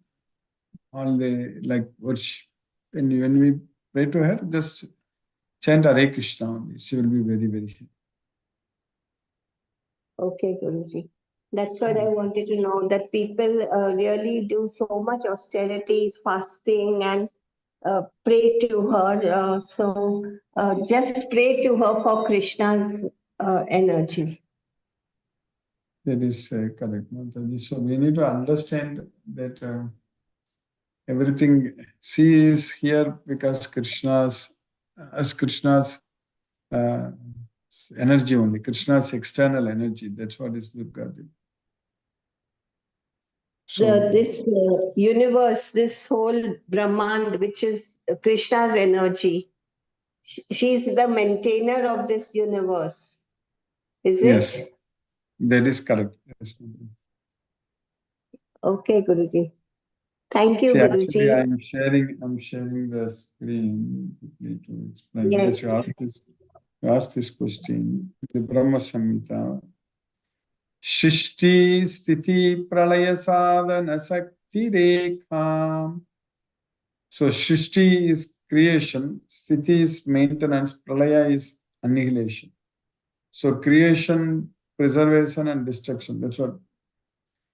all the, like, when we pray to her, just chant Hare Krishna only. She will be very, very happy. Okay, Guruji. That's what I wanted to know, that people really do so much austerities, fasting, and pray to her. So just pray to her for Krishna's energy. That is correct, Mataji. So we need to understand that everything she is here because Krishna's energy only, Krishna's external energy. That's what is Durga Devi. So This universe, this whole Brahmand, which is Krishna's energy, she's the maintainer of this universe. Is yes, it? that is correct. Yes, Mataji. Okay, Guruji. Thank you, See, actually, Guruji. I'm sharing the screen quickly to explain. Yes. Because you asked this question. The Brahma Samhita, Shishti Sthiti Pralaya Sadhana Sakti Rekha. So Shishti is creation, Sthiti is maintenance, Pralaya is annihilation. So creation, preservation, and destruction. That's what.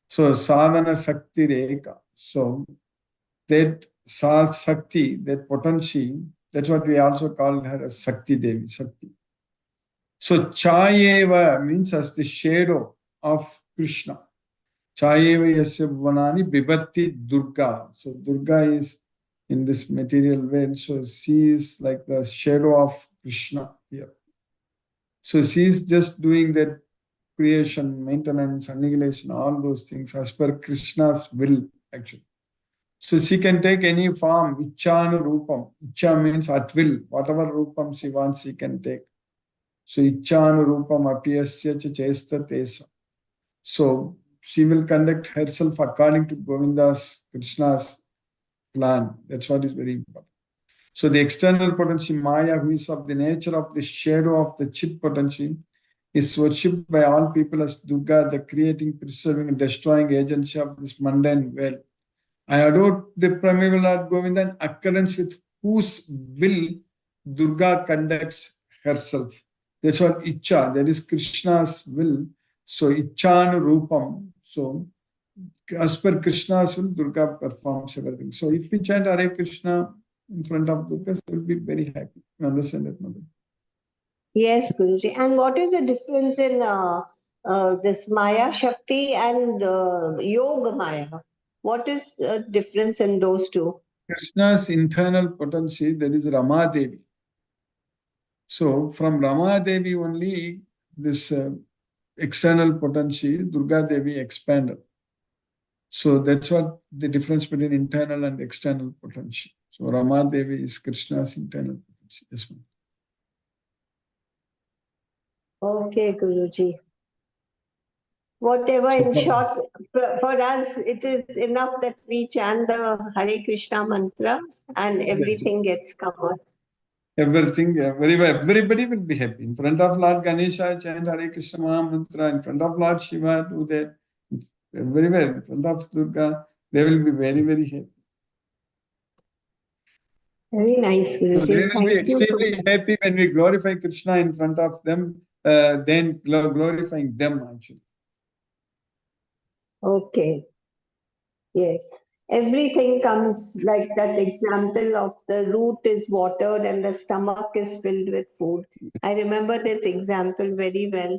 So sadhana sakti rekha. So that sakti, that potency, that's what we also call her as Sakti Devi, Sakti. So Chayeva means as the shadow of Krishna. Chayeva yasya bhuvanani bibhatti Durga. So Durga is in this material way. So she is like the shadow of Krishna here. So she is just doing that creation, maintenance, annihilation, all those things as per Krishna's will, actually. So she can take any form, Ichchanu Rupam. Ichcha means at will, whatever Rupam she wants, she can take. So Ichchanu Rupam apiyasya cha chesta tesa. So she will conduct herself according to Govinda's, Krishna's plan. That's what is very important. So the external potency Maya, who is of the nature of the shadow of the Chit potency, is worshipped by all people as Durga, the creating, preserving, and destroying agency of this mundane world. I adore the primeval Lord Govinda in accordance with whose will Durga conducts herself. That's what Ichcha, that is Krishna's will. So Ichchanu Rupam. So as per Krishna's will, Durga performs everything. So if we chant Hare Krishna in front of Durga, she will be very happy. You understand that, Mother? Yes, Guruji. And what is the difference in this Maya Shakti and Yoga Maya? What is the difference in those two? Krishna's internal potency, that is Rama Devi. So from Rama Devi only this external potency, Durga Devi expanded. So that's what the difference between internal and external potency. So Rama Devi is Krishna's internal potency. Yes, ma'am. Okay, Guruji. Whatever, in short, for us, it is enough that we chant the Hare Krishna mantra and everything gets covered. Everything, everybody will be happy. In front of Lord Ganesha, chant Hare Krishna Maha Mantra. In front of Lord Shiva, do that. Everywhere, in front of Durga, they will be very, very happy. Very nice, So they Guruji. will be Thank you. extremely happy when we glorify Krishna in front of them, then glorifying them actually. Okay. Yes. Everything comes like that example of the root is watered and the stomach is filled with food. I remember this example very well.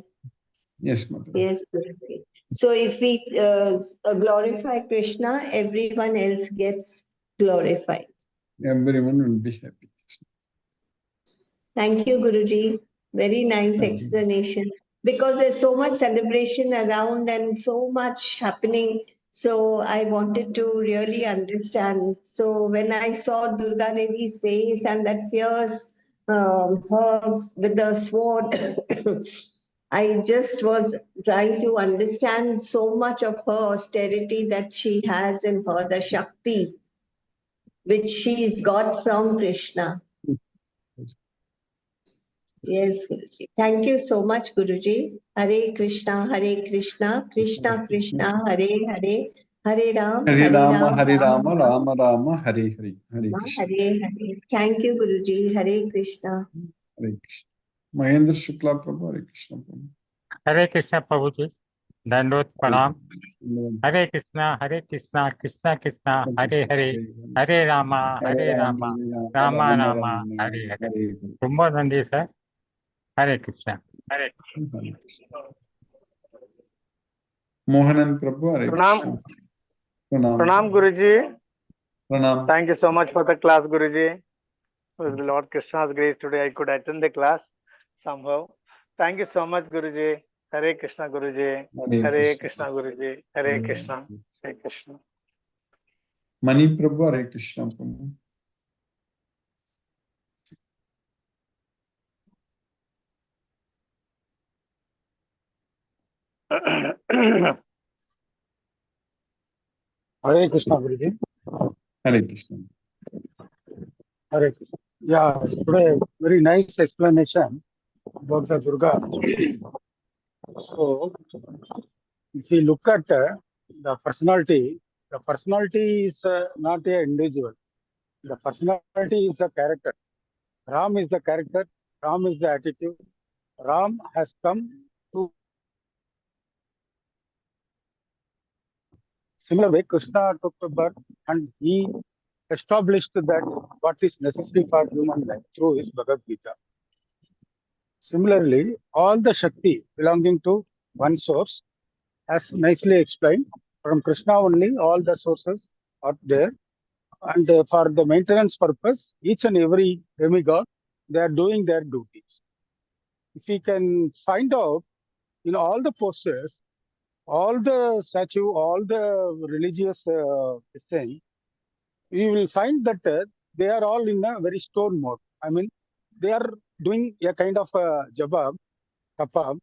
Yes, Mother. Yes, Guruji. So if we glorify Krishna, everyone else gets glorified. Everyone will be happy. Thank you, Guruji. Very nice Thank you. explanation. Because there's so much celebration around and so much happening. So I wanted to really understand. So when I saw Durga Devi's face and that fierce her with the sword, I just was trying to understand so much of her austerity that she has in her, the Shakti, which she's got from Krishna. Yes, Guruji. Thank you so much, Guruji. Hare Krishna, Krishna Krishna, Hare Hare, Hare Ram, Hare Rama, Hare Ram, Rama, Rama Rama, Hare Hare. Hare Krishna. Hare Hare. Thank you, Guruji. Hare Krishna. Hare Krishna. Mahendra Shukla Prabhu, Hare Krishna Prabhu. हरे कृष्णा प्रभु जी, दंडोत प्रणाम। हरे कृष्णा कृष्णा कृष्णा हरे हरे, हरे रामा रामा रामा हरे हरे। ತುಂಬಾ Nandi sir. Hare Krishna. Hare Mohanan Prabhu, Hare Krishna. Pranam Guruji. Pranam. Thank you so much for the class, Guruji. With the Lord Krishna's grace, today I could attend the class somehow. Thank you so much, Guruji. Hare Krishna, Guruji. Hare Krishna, Guruji. Hare Krishna. Hare Krishna. Mani Prabhu, Hare Krishna Prabhu. Hare Krishna, Guruji. Hare Krishna. Hare Krishna. Yeah, today very nice explanation about the Durga. So, if you look at the personality is not an individual. The personality is a character. Ram is the character. Ram is the attitude. Ram has come to similar way. Krishna took the birth and he established that what is necessary for human life through his Bhagavad Gita. Similarly, all the Shakti belonging to one source, as nicely explained, from Krishna only all the sources are there. And for the maintenance purpose, each and every demigod, they are doing their duties. If we can find out in all the postures, all the statue, all the religious thing, we will find that they are all in a very stone mode. I mean, they are doing a kind of jabab, tapab,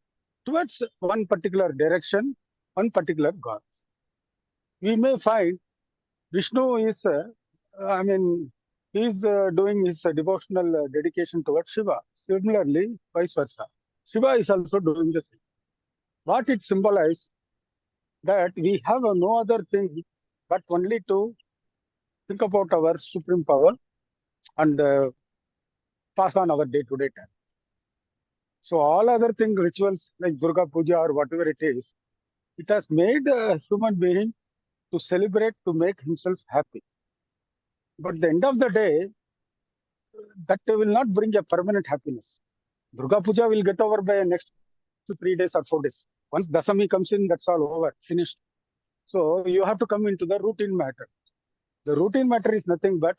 towards one particular direction, one particular god. We may find Vishnu is, he is doing his devotional dedication towards Shiva. Similarly, vice versa. Shiva is also doing the same. What it symbolizes that we have no other thing but only to think about our supreme power and pass on our day-to-day time. So all other things, rituals like Durga Puja or whatever it is, it has made a human being to celebrate, to make himself happy. But at the end of the day, that will not bring a permanent happiness. Durga Puja will get over by next 3 days or 4 days. Once Dasami comes in, that's all over, finished. So you have to come into the routine matter. The routine matter is nothing but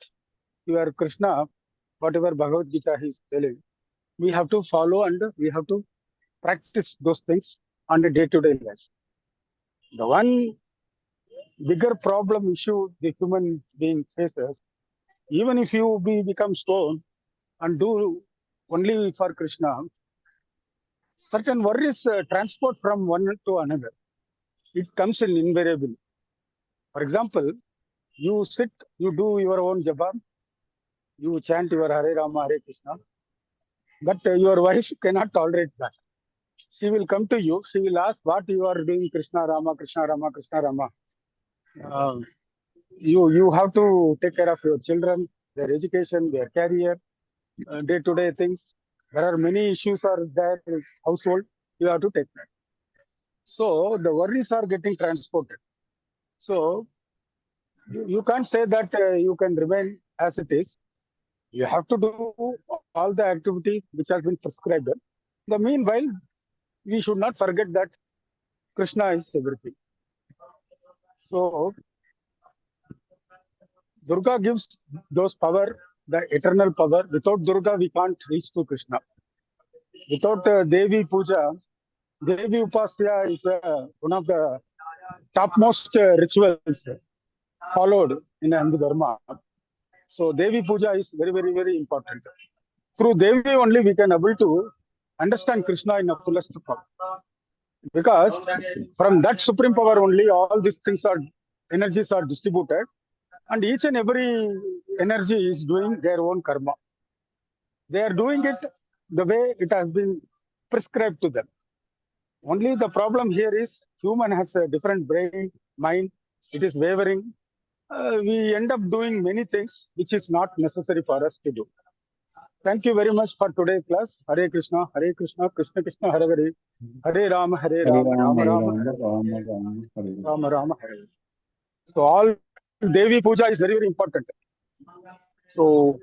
your Krishna, whatever Bhagavad Gita is telling, we have to follow and we have to practice those things on a day-to-day life. The one bigger problem issue the human being faces, even if you become stone and do only for Krishna, certain worries transport from one to another. It comes in invariably. For example, you sit, you do your own japa, you chant your Hare Rama, Hare Krishna, but your wife cannot tolerate that. She will come to you, she will ask what you are doing, Krishna Rama, Krishna Rama, Krishna Rama. You have to take care of your children, their education, their career, day-to-day things. There are many issues are there in household. You have to take that. So the worries are getting transported. So you can't say that you can remain as it is. You have to do all the activity which has been prescribed. The meanwhile, we should not forget that Krishna is everything. So Durga gives those power, the eternal power. Without Durga, we can't reach to Krishna. Without Devi Puja, Devi Upasya is one of the topmost rituals followed in Hindu Dharma. So Devi Puja is very, very, very important. Through Devi only we can able to understand Krishna in a fullest form. Because from that supreme power only all these things are, energies are distributed, and each and every energy is doing their own karma. They are doing it the way it has been prescribed to them. Only the problem here is human has a different brain, mind, it is wavering. We end up doing many things which is not necessary for us to do. Thank you very much for today's class. Hare Krishna, Krishna Krishna, Hare Hare, Hare Rama, Rama Rama, Rama Rama, Hare. So all Devi Puja is very, very important. So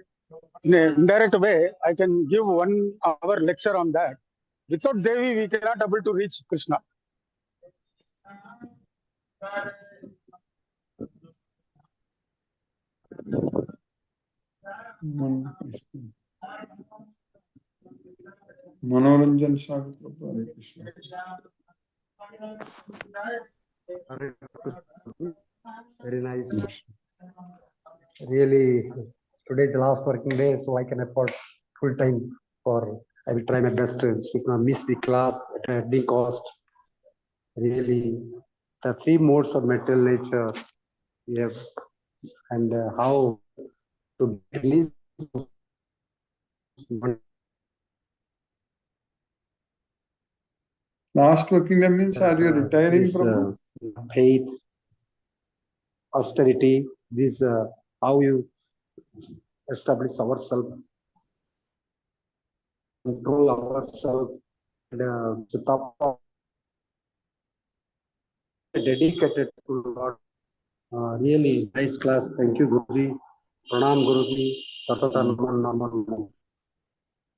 in an indirect way, I can give 1 hour lecture on that. Without Devi, we cannot able to reach Krishna. Manoranjan Sagar, Hare Krishna. Very nice. Really, today is the last working day, so I can afford full time for. I will try my best to not miss the class at any cost. Really, the 3 modes of material nature we have, and how to release. Last working day means are you retiring, this Prabhu? faith, austerity, this how you establish ourselves, control ourselves, and dedicated to Lord. Really nice class. Thank you, Guruji. Pranam, Guruji. Satatan Naman.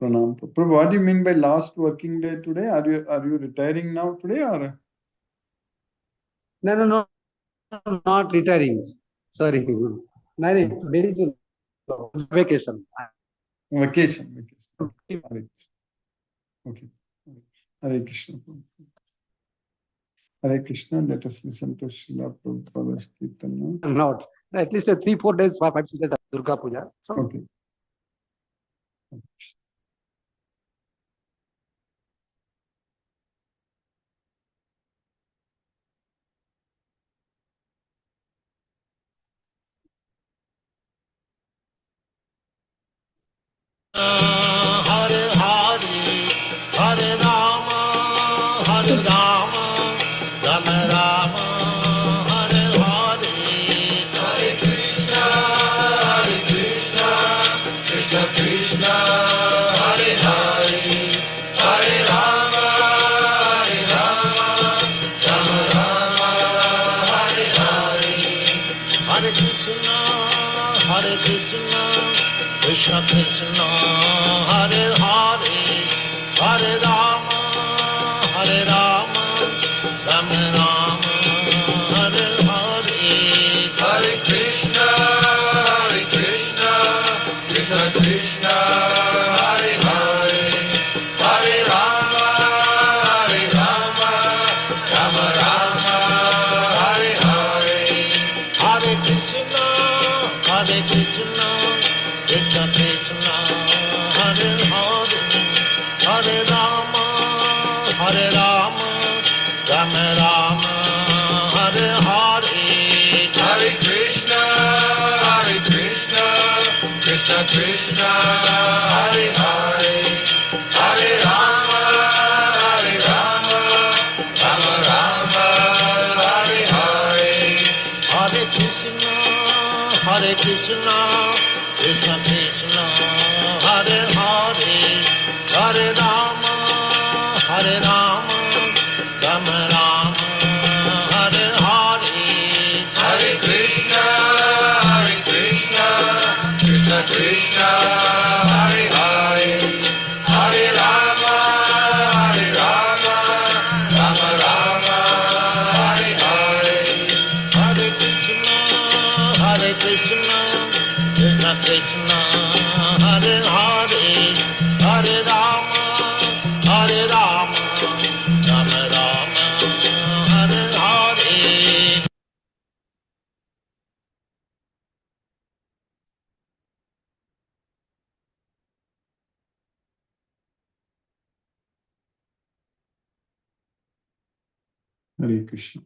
Pranam. Prabhu, what do you mean by last working day today? Are you retiring now today or? No, not retiring. Sorry. No, there is a vacation. Vacation. Okay. Hare Krishna. Hare Krishna. Let us listen to Srila Prabhupada's Kirtan. Not. At least 3-4 days, 5-6 days of Durga Puja. So, Okay. Hare Hare, Hare Rama, Hare Rama, Rama Rama, Hare Hare, Hare Krishna, Krishna Krishna, Hare Hare, Hare Rama, Rama Rama, Hare Hare, Hare Krishna, Krishna Krishna, Hare Hare, Hare Rama, Rama Rama, Hare Hare, Hare Krishna, Krishna Krishna, Hare Hare, Hare Rama, Rama Rama, Hare Hare, Hare Krishna, Krishna Krishna Krishna, Hare Hare, Hare Rama, Rama Rama, Hare Hare, Hare Krishna, Krishna Krishna, Hare Hare, Hare Rama, Rama Rama, Hare Hare, Hare Krishna, Krishna Krishna Krishna, Hare Hare, Hare Rama, Rama Rama, Hare Hare, Hare Krishna, Krishna Krishna, Hare Hare, Hare Rama, Rama Rama, Hare Hare, Hare Krishna, Krishna Krishna, Hare Hare, Hare Rama, Rama Rama, Hare Hare. Hare Krishna.